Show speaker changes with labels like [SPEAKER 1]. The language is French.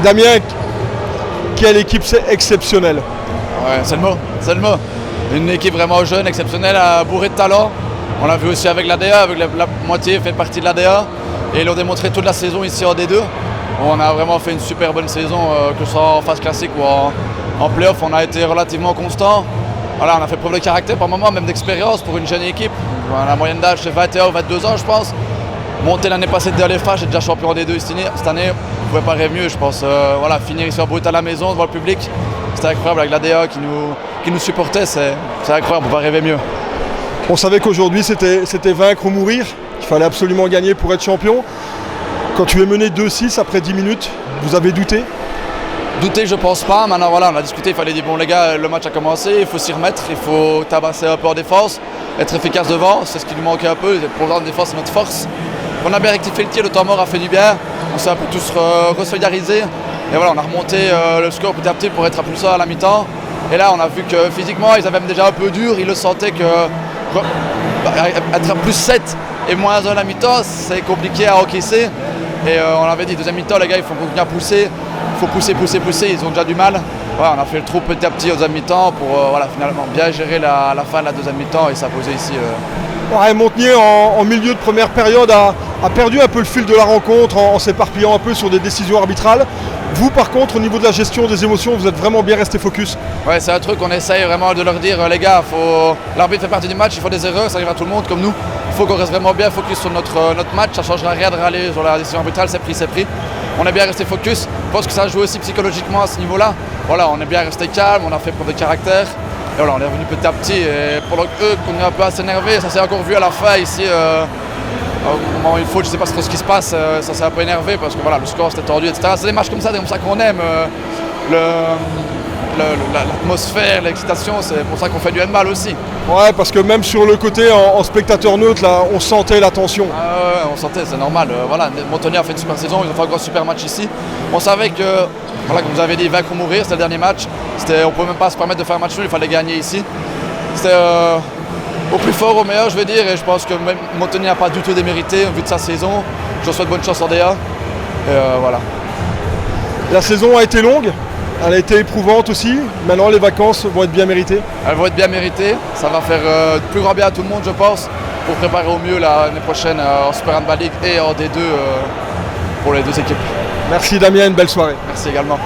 [SPEAKER 1] Damien, quelle équipe exceptionnelle.
[SPEAKER 2] Ouais, c'est le mot. Une équipe vraiment jeune, exceptionnelle, bourrée de talent. On l'a vu aussi avec l'ADA, avec la moitié fait partie de l'ADA. Et ils l'ont démontré toute la saison ici en D2. On a vraiment fait une super bonne saison, que ce soit en phase classique ou en play-off. On a été relativement constant. Voilà, on a fait preuve de caractère par moment, même d'expérience pour une jeune équipe. La moyenne d'âge c'est 21 ou 22 ans je pense. Monter l'année passée de LFA, j'ai déjà champion des deux cette année. On ne pouvait pas rêver mieux je pense. Voilà, finir ici en brut à la maison devant le public, c'était incroyable avec l'ADA qui nous supportait, c'est incroyable, on ne peut pas rêver mieux.
[SPEAKER 1] On savait qu'aujourd'hui c'était vaincre ou mourir, il fallait absolument gagner pour être champion. Quand tu es mené 2-6 après 10 minutes, vous avez douté?
[SPEAKER 2] Douter, je pense pas. Maintenant, voilà, on a discuté, il fallait dire bon les gars, le match a commencé, il faut s'y remettre, il faut tabasser un peu en défense, être efficace devant, c'est ce qui nous manquait un peu. Pour le genre de défense, c'est notre force. On a bien rectifié le tir, le temps mort a fait du bien. On s'est un peu tous resolidarisés. Et voilà, on a remonté le score petit à petit pour être à plus ça à la mi-temps. Et là, on a vu que physiquement, ils avaient même déjà un peu dur. Ils le sentaient que être à plus 7 et moins 1 à la mi-temps, c'est compliqué à encaisser. Et on avait dit, deuxième mi-temps, les gars, il faut continuer à pousser. Il faut pousser, ils ont déjà du mal. Ouais, on a fait le trou petit à petit au deuxième mi-temps pour finalement bien gérer la fin de la deuxième mi-temps et s'imposer ici.
[SPEAKER 1] Ouais, Montenier, en milieu de première période, a perdu un peu le fil de la rencontre en s'éparpillant un peu sur des décisions arbitrales. Vous, par contre, au niveau de la gestion des émotions, vous êtes vraiment bien resté focus.
[SPEAKER 2] Ouais, c'est un truc qu'on essaye vraiment de leur dire, les gars, l'arbitre fait partie du match, il faut des erreurs, ça arrive à tout le monde comme nous. Il faut qu'on reste vraiment bien focus sur notre match, ça ne changera rien de râler sur la décision arbitrale, c'est pris. On est bien resté focus, je pense que ça joue aussi psychologiquement à ce niveau-là. Voilà, on est bien resté calme, on a fait preuve de caractère. Et voilà, on est revenu petit à petit et pendant qu'eux continuent un peu à s'énerver, ça s'est encore vu à la fin ici. Au moment où il faut, je ne sais pas trop ce qui se passe, ça s'est un peu énervé parce que voilà, le score c'était tendu, etc. C'est des matchs comme ça qu'on aime. L'atmosphère, l'excitation, c'est pour ça qu'on fait du handball aussi.
[SPEAKER 1] Ouais, parce que même sur le côté en spectateur neutre, là, on sentait la tension.
[SPEAKER 2] Ouais, on sentait, c'est normal. Voilà, Montenier a fait une super saison, ils ont fait un gros super match ici. On savait que, voilà, comme vous avez dit, vaincre ou mourir, c'était le dernier match. On ne pouvait même pas se permettre de faire un match nul, il fallait gagner ici. C'était au plus fort, au meilleur, je veux dire, et je pense que même Montenier n'a pas du tout démérité au vu de sa saison. Je leur souhaite bonne chance en DA. Et voilà.
[SPEAKER 1] La saison a été longue. Elle a été éprouvante aussi. Maintenant, les vacances vont être bien méritées.
[SPEAKER 2] Elles vont être bien méritées. Ça va faire plus grand bien à tout le monde, je pense, pour préparer au mieux l'année prochaine en Super Handball League et en D2 pour les deux équipes.
[SPEAKER 1] Merci Damien, belle soirée.
[SPEAKER 2] Merci également.